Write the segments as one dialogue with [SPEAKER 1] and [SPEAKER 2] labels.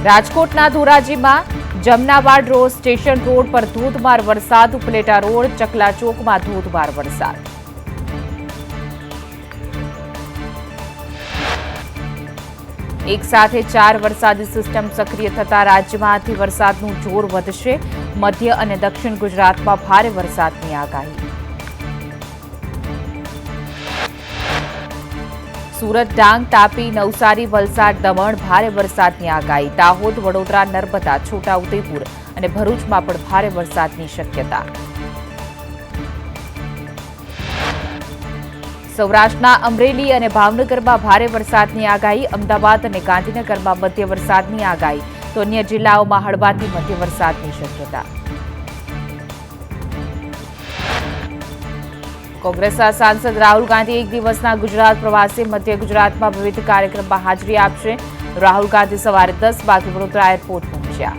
[SPEAKER 1] રાજકોટના ધોરાજીમાં Jamnawad road station road પર ધોધમાર વરસાદ, ઉપલેટા રોડ ચકલા ચોકમાં ધોધમાર વરસાદ। એક સાથે 4 વરસાદી સિસ્ટમ સક્રિય થતા રાજ્યમાંથી વરસાદનું જોર વધશે, મધ્ય અને દક્ષિણ ગુજરાતમાં ભારે વરસાદની આગાહી। સુરત, ડાંગ, તાપી, નવસારી, વલસાડ, દમણ ભારે વરસાદની આગાહી। દાહોદ, વડોદરા, નર્મદા, છોટાઉદેપુર અને ભરૂચમાં પણ ભારે વરસાદની શક્યતા। સૌરાષ્ટ્રના અમરેલી અને ભાવનગરમાં ભારે વરસાદની આગાહી। અમદાવાદ અને ગાંધીનગરમાં મધ્ય વરસાદની આગાહી, તો અન્ય જિલ્લાઓમાં હળવાથી મધ્ય વરસાદની શક્યતા। કોંગ્રેસના સાંસદ રાહુલ ગાંધી એક દિવસના ગુજરાત પ્રવાસે મધ્ય ગુજરાતમાં વિવિધ કાર્યક્રમમાં હાજરી આપશે। રાહુલ ગાંધી સવારે 10 વાગે વડોદરા એરપોર્ટ પહોંચ્યા।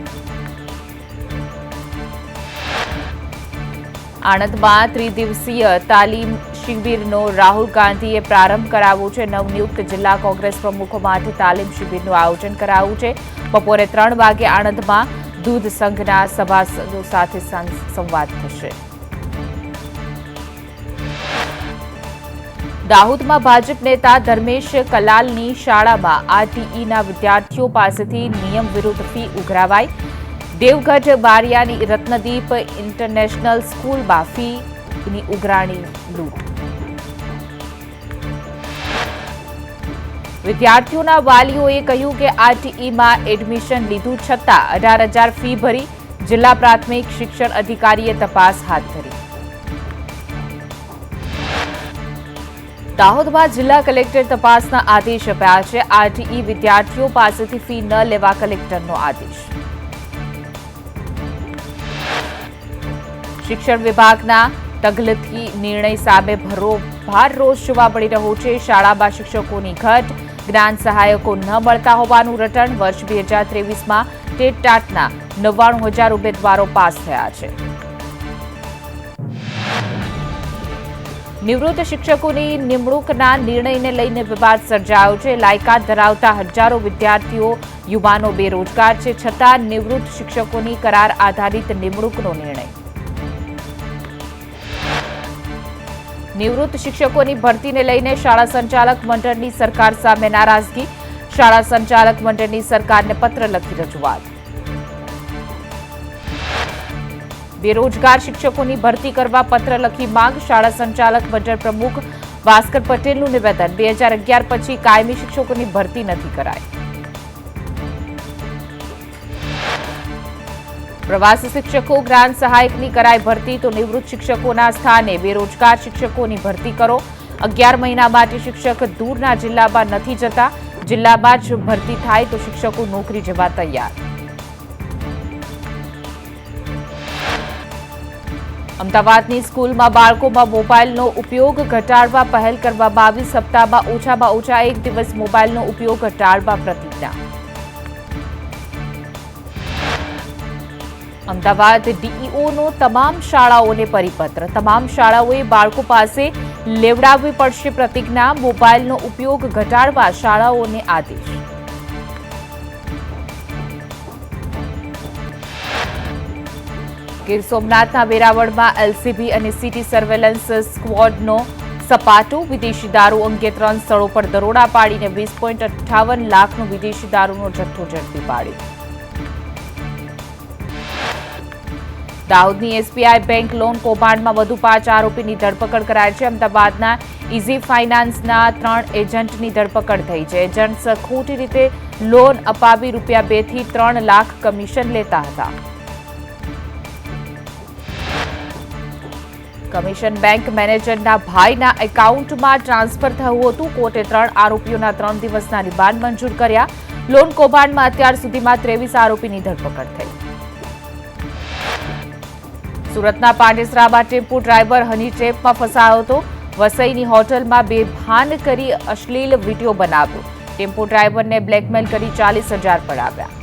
[SPEAKER 1] આણંદમાં ત્રિદિવસીય તાલીમ શિબિરનો રાહુલ ગાંધીએ પ્રારંભ કરાવ્યો છે। નવનિયુક્ત જિલ્લા કોંગ્રેસ પ્રમુખો માટે તાલીમ શિબિરનું આયોજન કરાયું છે। બપોરે 3 વાગે આણંદમાં દૂધ સંઘના સભાસદો સાથે સંવાદ થશે। દાહોદમાં ભાજપ નેતા ધર્મેશ કલાલની શાળામાં આરટીઈના વિદ્યાર્થીઓ પાસેથી નિયમ વિરુદ્ધ ફી ઉઘરાવાઈ। દેવગઢ બારિયાની રત્નદીપ ઇન્ટરનેશનલ સ્કૂલમાં ફીની ઉઘરાણી લૂંટ। વિદ્યાર્થીઓના વાલીઓએ કહ્યું કે આરટીઈમાં એડમિશન લીધું છતાં 18,000 ફી ભરી। જિલ્લા પ્રાથમિક શિક્ષણ અધિકારીએ તપાસ હાથ ધરી। દાહોદમાં જિલ્લા કલેક્ટર તપાસના આદેશ આપ્યા છે। આરટીઈ વિદ્યાર્થીઓ પાસેથી ફી ન લેવા કલેક્ટરનો આદેશ। શિક્ષણ વિભાગના તગલથી નિર્ણય સામે ભાર રોષ જોવા મળી રહ્યો છે। શાળામાં શિક્ષકોની ઘટ, જ્ઞાન સહાયકો ન મળતા હોવાનું રટણ। વર્ષ 2023માં ટેટ ટાટના 99,000 ઉમેદવારો પાસ થયા છે। નિવૃત્ત શિક્ષકોની નિમણૂકના નિર્ણયને લઈને વિવાદ સર્જાયો છે। લાયકાત ધરાવતા હજારો વિદ્યાર્થીઓ, યુવાનો બેરોજગાર છે, છતાં નિવૃત્ત શિક્ષકોની કરાર આધારિત નિમણૂકનો નિર્ણય। નિવૃત્ત શિક્ષકોની ભરતીને લઈને શાળા સંચાલક મંડળની સરકાર સામે નારાજગી। શાળા સંચાલક મંડળની સરકારને પત્ર લખી રજૂઆત। બેરોજગાર શિક્ષકોની ભરતી કરવા પત્ર લખી માંગ। શાળા સંચાલક મંડળ પ્રમુખ ભાસ્કર પટેલનું નિવેદન। 2011 પછી કાયમી શિક્ષકોની ભરતી નથી કરાઈ। પ્રવાસી શિક્ષકો, જ્ઞાન સહાયકની કરાઈ ભરતી, તો નિવૃત્ત શિક્ષકોના સ્થાને બેરોજગાર શિક્ષકોની ભરતી કરો। 11 મહિના માટે શિક્ષક દૂરના જિલ્લામાં નથી જતા। જિલ્લામાં જ ભરતી થાય તો શિક્ષકો નોકરી જવા તૈયાર। અમદાવાદની સ્કૂલમાં બાળકોમાં મોબાઈલનો ઉપયોગ ઘટાડવા પહેલ કરવામાં આવી। સપ્તાહમાં ઓછામાં ઓછા 1 દિવસ મોબાઈલનો ઉપયોગ ઘટાડવા પ્રતિજ્ઞા। અમદાવાદ ડીઈઓનો તમામ શાળાઓને પરિપત્ર। તમામ શાળાઓએ બાળકો પાસે લેવડાવવી પડશે પ્રતિજ્ઞા। મોબાઈલનો ઉપયોગ ઘટાડવા શાળાઓને આદેશ। ગીર સોમનાથના વેરાવળમાં એલસીબી અને સિટી સર્વેલન્સ સ્ક્વોડનો સપાટો। વિદેશી દારૂ અંગે 3 સ્થળો પર દરોડા પાડીને 20.58 લાખનો વિદેશી દારૂનો જથ્થો ઝડપી પાડ્યો। દાહોદની એસબીઆઈ બેંક લોન કૌભાંડમાં વધુ 5 આરોપીની ધરપકડ કરાઈ છે। અમદાવાદના ઇઝી ફાઇનાન્સના 3 એજન્ટની ધરપકડ થઈ છે। એજન્ટ્સ ખોટી રીતે લોન અપાવી રૂપિયા 2 થી 3 લાખ કમિશન લેતા હતા। કમિશન બેંક મેનેજરના ભાઈના એકાઉન્ટમાં ટ્રાન્સફર થયું હતું। કોર્ટે 3 આરોપીઓના 3 દિવસના રિમાન્ડ મંજૂર કર્યા। લોન કૌભાંડમાં અત્યાર સુધીમાં 23 આરોપીની ધરપકડ થઈ। સુરતના પાંડેસરામાં ટેમ્પો ડ્રાઈવર હની ટ્રેપમાં ફસાયો હતો। વસઈની હોટલમાં બેભાન કરી અશ્લીલ વિડીયો બનાવ્યો। ટેમ્પો ડ્રાઈવરને બ્લેકમેલ કરી 40,000 પડાવ્યા।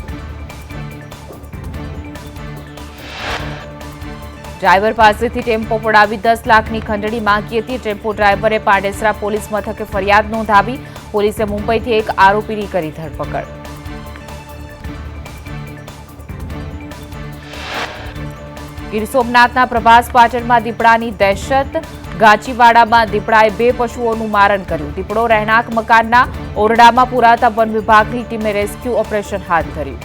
[SPEAKER 1] ડ્રાઈવર પાસેથી ટેમ્પો પડાવી 10 લાખની ખંડણી માંગી હતી। ટેમ્પો ડ્રાઈવરે પાંડેસરા પોલીસ મથકે ફરિયાદ નોંધાવી। પોલીસે મુંબઈથી એક આરોપીની કરી ધરપકડ। ગીર સોમનાથના પ્રભાસ પાટણમાં દીપડાની દહેશત, ગાચીવાડામાં દીપડાએ 2 પશુઓનું મારણ કર્યું. દીપડો રહેણાંક મકાનના ઓરડામાં પુરાતા વન વિભાગની ટીમે રેસ્ક્યુ ઓપરેશન હાથ ધર્યું.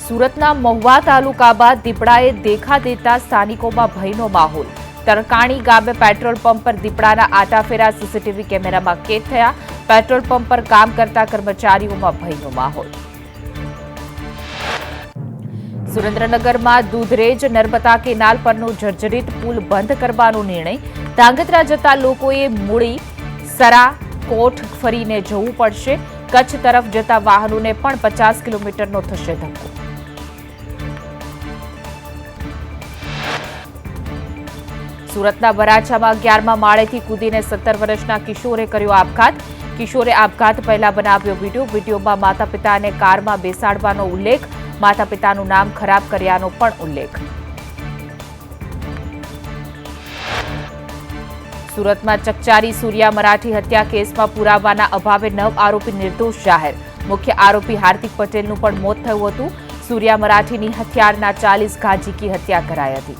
[SPEAKER 1] સુરતના મહુવા તાલુકા બાદ દીપડાએ દેખા દેતા સ્થાનિકોમાં ભયનો માહોલ. તરકાણી ગામે પેટ્રોલ પંપ પર દીપડાના આટાફેરા સીસીટીવી કેમેરામાં કેદ થયા. પેટ્રોલ પંપ પર કામ કરતા કર્મચારીઓમાં ભયનો માહોલ. સુરેન્દ્રનગરમાં દૂધરેજ નર્મદા કેનાલ પરનો જર્જરિત પુલ બંધ કરવાનો નિર્ણય. ધાંગધ્રા જતા લોકોએ મૂળી, સરા, કોટ ફરીને જવું પડશે. કચ્છ તરફ જતા વાહનોને પણ 50 કિલોમીટરનો થશે ધક્કો. સુરતના વરાછામાં 11મા માળેથી કૂદીને 17 વર્ષના કિશોરે કર્યો આપઘાત. કિશોરે આપઘાત પહેલા બનાવ્યો વિડીયો. વિડીયોમાં માતા પિતાને કારમાં બેસાડવાનો ઉલ્લેખ, માતા પિતાનું નામ ખરાબ કર્યાનો પણ ઉલ્લેખ. સુરતમાં ચકચારી સૂર્યા મરાઠી હત્યા કેસમાં પુરાવાના અભાવે 9 આરોપી નિર્દોષ જાહેર. મુખ્ય આરોપી હાર્દિક પટેલનું પણ મોત થયું હતું. સૂર્યા મરાઠીની હથિયારના 40 ઘા ઝીકી હત્યા કરાઈ હતી.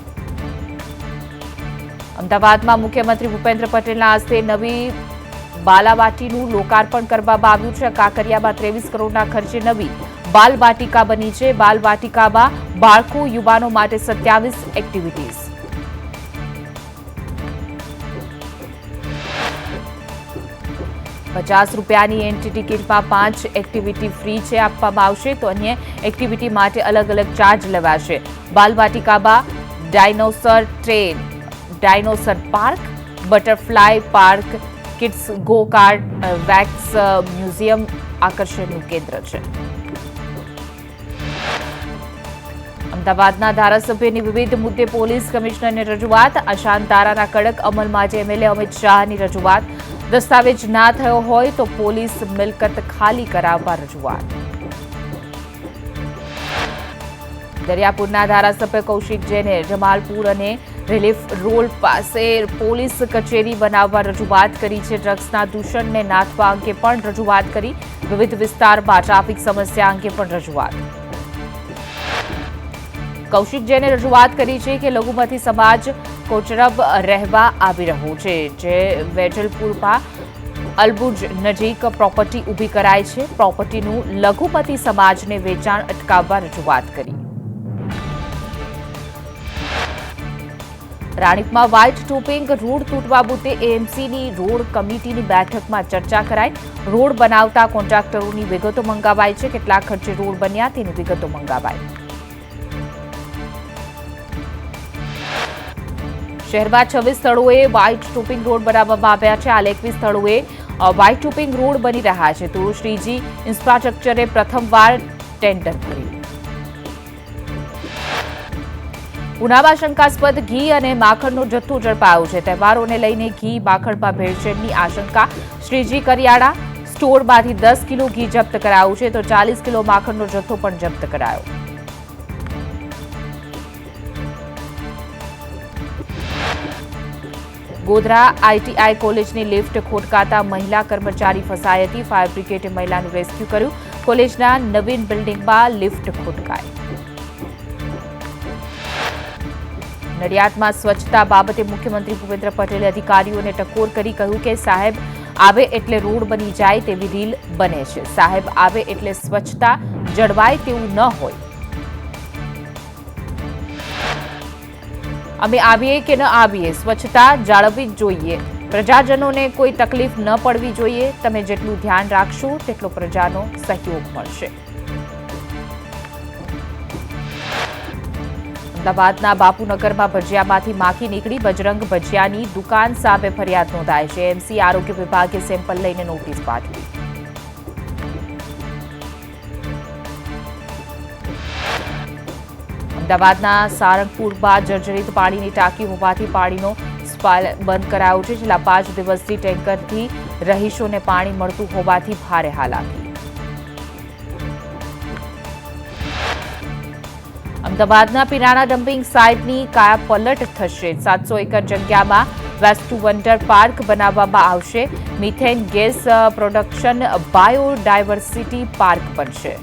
[SPEAKER 1] અમદાવાદમાં મુખ્યમંત્રી ભૂપેન્દ્ર પટેલના હસ્તે નવી બાલવાટિકાનું લોકાર્પણ કરવામાં આવ્યું છે. કાંકરિયામાં 23 કરોડના ખર્ચે નવી બાલવાટિકા બની છે. બાલવાટિકામાં બાળકો, યુવાનો માટે 27 એક્ટિવિટીઝ. ₹50ની એન્ટ્રી ટિકિટમાં 5 એક્ટિવિટી ફ્રી છે આપવામાં આવશે, તો અન્ય એક્ટિવિટી માટે અલગ અલગ ચાર્જ લેવાશે. બાલવાટિકામાં dinosaur train, dinosaur park, butterfly park, kids go kart, wax museum આકર્ષણનું કેન્દ્ર છે. અમદાવાદના ધારાસભ્યની વિવિધ મુદ્દે પોલીસ કમિશનરને રજૂઆત. અશાંત ધારાના કડક અમલ માટે એમએલએ અમિત શાહની રજૂઆત. દસ્તાવેજ ના થયો હોય તો પોલીસ મિલકત ખાલી કરાવવા રજૂઆત. દરિયાપુરના ધારાસભ્ય કૌશિક જૈને જમાલપુર અને રિલીફ રોડ પાસે પોલીસ કચેરી બનાવવા રજૂઆત કરી છે. ડ્રગ્સના દૂષણને નાથવા અંગે પણ રજૂઆત કરી. વિવિધ વિસ્તારમાં ટ્રાફિક સમસ્યા અંગે પણ રજૂઆત. કૌશિક જૈને રજૂઆત કરી છે કે લઘુમતી સમાજ કોચરબ રહેવા આવી રહ્યો છે. જે વેજલપુરમાં અલબુજ નજીક પ્રોપર્ટી ઊભી કરાઈ છે. પ્રોપર્ટીનું લઘુમતી સમાજને વેચાણ અટકાવવા રજૂઆત કરી. રાણીપમાં વ્હાઇટ ટોપિંગ રોડ તૂટવા મુદ્દે એએમસીની રોડ કમિટીની બેઠકમાં ચર્ચા કરાઈ. રોડ બનાવતા કોન્ટ્રાક્ટરોની વિગતો મંગાવાઈ છે. કેટલા ખર્ચે રોડ બન્યા તેની વિગતો મંગાવાઈ. શહેરમાં 26 સ્થળોએ વ્હાઇટ ટોપિંગ રોડ બનાવવામાં આવ્યા છે. હાલ 21 સ્થળોએ વ્હાઇટ ટોપિંગ રોડ બની રહ્યા છે. તો શ્રીજી ઇન્ફ્રાસ્ટ્રક્ચરે પ્રથમવાર ટેન્ડર ભર્યું. ઉનામાં શંકાસ્પદ ઘી અને માખણનો જથ્થો ઝડપાયો છે. તહેવારોને લઈને ઘી, માખણમાં ભેળસેળની આશંકા. શ્રીજી કરિયાણા સ્ટોરમાંથી 10 કિલો ઘી જપ્ત કરાયું છે, તો 40 કિલો માખણનો જથ્થો પણ જપ્ત કરાયો. ગોધરા આઈટીઆઈ કોલેજની લિફ્ટ ખોટકાતા મહિલા કર્મચારી ફસાઈ હતી. ફાયર બ્રિગેડે મહિલાનું રેસ્ક્યુ કર્યું. કોલેજના નવીન બિલ્ડિંગમાં લિફ્ટ ખોટકાઈ. નડિયાદમાં સ્વચ્છતા બાબતે મુખ્યમંત્રી ભૂપેન્દ્ર પટેલે અધિકારીઓને ટકોર કરી કહ્યું કે સાહેબ આવે એટલે રોડ બની જાય તેવી રીલ બને છે. સાહેબ આવે એટલે સ્વચ્છતા જળવાય તેવું ન હોય. અમે આવીએ કે ન આવીએ, સ્વચ્છતા જાળવવી જ જોઈએ. પ્રજાજનોને કોઈ તકલીફ ન પડવી જોઈએ. તમે જેટલું ધ્યાન રાખશો તેટલો પ્રજાનો સહયોગ મળશે. અમદાવાદના બાપુનગરમાં ભજીયામાંથી માખી નીકળી. બજરંગ ભજીયાની દુકાન સામે ફરિયાદ નોંધાઈ છે. એમસી આરોગ્ય વિભાગે સેમ્પલ લઈને નોટિસ પાઠવી. અમદાવાદના સારંગપુરમાં જર્જરિત પાણીની ટાંકી હોવાથી પાણીનો સપ્લાય બંધ કરાયો છે. છેલ્લા 5 દિવસથી ટેન્કરથી રહીશોને પાણી મળતું હોવાથી ભારે હાલાકી. અમદાવાદના પિરાણા ડમ્પિંગ સાઇટની કાયાપલટ થશે. 700 એકર જગ્યામાં વેસ્ટ ટુ વન્ડર પાર્ક બનાવવામાં આવશે. Methane gas production biodiversity park બનશે.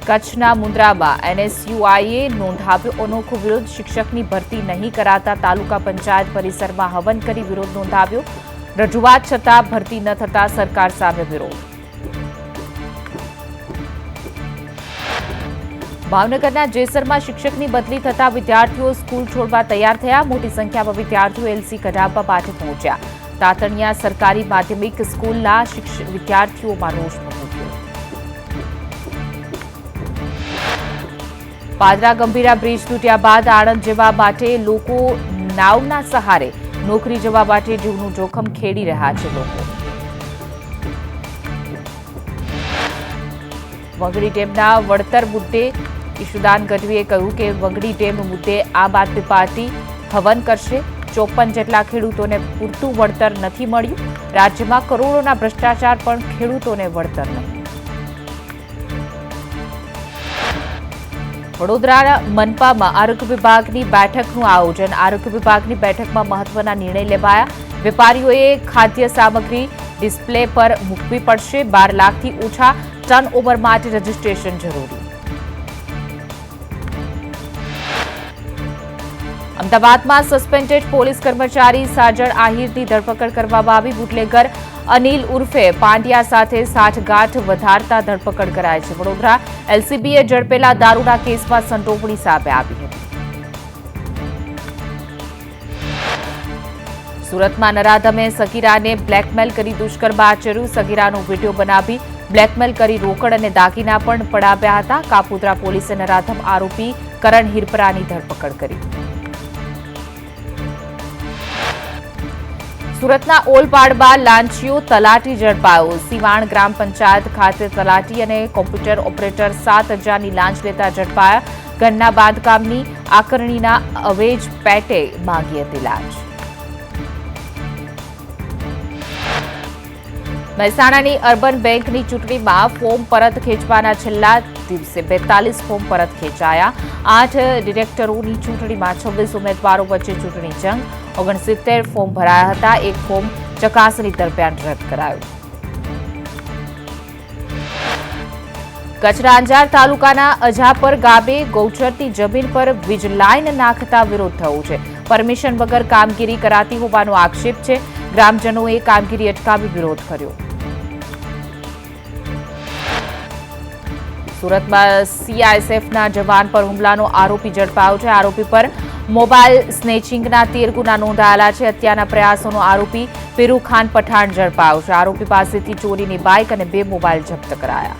[SPEAKER 1] કચ્છના મુન્દ્રામાં એનએસયુઆઈએ નોંધાવ્યો અનોખો વિરોધ. શિક્ષકની ભરતી નહીં કરાતા તાલુકા પંચાયત પરિસરમાં હવન કરી વિરોધ નોંધાવ્યો. રજૂઆત છતાં ભરતી ન થતા સરકાર સામે વિરોધ. ભાવનગરના જેસરમાં શિક્ષકની બદલી થતા વિદ્યાર્થીઓ સ્કૂલ છોડવા તૈયાર થયા. મોટી સંખ્યામાં વિદ્યાર્થીઓ એલસી કઢાવવા માટે પહોંચ્યા. તાતણિયા સરકારી માધ્યમિક સ્કૂલના વિદ્યાર્થીઓમાં રોષ ભભૂક્યો. પાદરા ગંભીરા બ્રિજ તૂટ્યા બાદ આણંદ જવા માટે લોકો નાવના સહારે નોકરી જવા માટે જીવનું જોખમ ખેડી રહ્યા છે લોકો. વંગડી ડેમના વળતર મુદ્દે ઈશુદાન ગઢવીએ કહ્યું કે વંગડી ડેમ મુદ્દે આમ આદમી પાર્ટી હવન કરશે. 54 જેટલા ખેડૂતોને પૂરતું વળતર નથી મળ્યું. રાજ્યમાં કરોડોના ભ્રષ્ટાચાર પણ ખેડૂતોને વળતર નહીં. વડોદરા મનપામાં આરોગ્ય વિભાગની બેઠકનું આયોજન. આરોગ્ય વિભાગની બેઠકમાં મહત્વના નિર્ણય લેવાયા. વેપારીઓએ ખાદ્ય સામગ્રી ડિસ્પ્લે પર મૂકવી પડશે. 12 લાખથી ઓછા ટર્નઓવર માટે રજીસ્ટ્રેશન જરૂરી. અમદાવાદમાં સસ્પેન્ડેડ પોલીસ કર્મચારી સાજણ આહિરની ધરપકડ કરવામાં આવી. બુટલેગર અનિલ ઉર્ફે પાંડ્યા સાથે સાઠગાંઠ વધારતા ધરપકડ કરાઈ છે. વડોદરા એલસીબીએ ઝડપેલા દારૂના કેસમાં સંડોવણી સામે આવી હતી. સુરતમાં નરાધમે સગીરાને બ્લેકમેલ કરી દુષ્કર્મ આચર્યું. સગીરાનો વિડીયો બનાવી બ્લેકમેલ કરી રોકડ અને દાગીના પણ પડાવ્યા હતા. કાપોદ્રા પોલીસે નરાધમ આરોપી કરણ હિરપરાની ધરપકડ કરી. સુરતના ઓલપાડમાં લાંચિયો તલાટી ઝડપાયો. સિવાણ ગ્રામ પંચાયત ખાતે તલાટી અને કોમ્પ્યુટર ઓપરેટર 7,000ની લાંચ લેતા ઝડપાયા. ઘરના બાંધકામની આકરણીના અવેજ પેટે માંગી હતી લાંચ. મહેસાણાની અર્બન બેંકની ચૂંટણીમાં ફોર્મ પરત ખેંચવાના છેલ્લા દિવસે 42 ફોર્મ પરત ખેંચાયા. 8 ડિરેક્ટરોની ચૂંટણીમાં 26 ઉમેદવારો વચ્ચે ચૂંટણી જંગ. 69 ફોર્મ ભરાયા હતા. એક ફોર્મ ચકાસણી દરમિયાન રદ કરાયું. કચ્છના અંજાર તાલુકાના અજાપર ગામે ગૌચરની જમીન પર વીજ લાઇન નાખતા વિરોધ થયો છે. પરમિશન વગર કામગીરી કરાતી હોવાનો આક્ષેપ છે. ગ્રામજનોએ કામગીરી અટકાવી વિરોધ કર્યો. સુરતમાં સીઆઈએસએફના જવાન પર હુમલાનો આરોપી ઝડપાયો છે. આરોપી પર મોબાઈલ સ્નેચિંગના 13 ગુના નોંધાયેલા છે. હત્યાના પ્રયાસોનો આરોપી પીરુ ખાન પઠાણ ઝડપાયો છે. આરોપી પાસેથી ચોરીની બાઇક અને 2 મોબાઈલ જપ્ત કરાયા.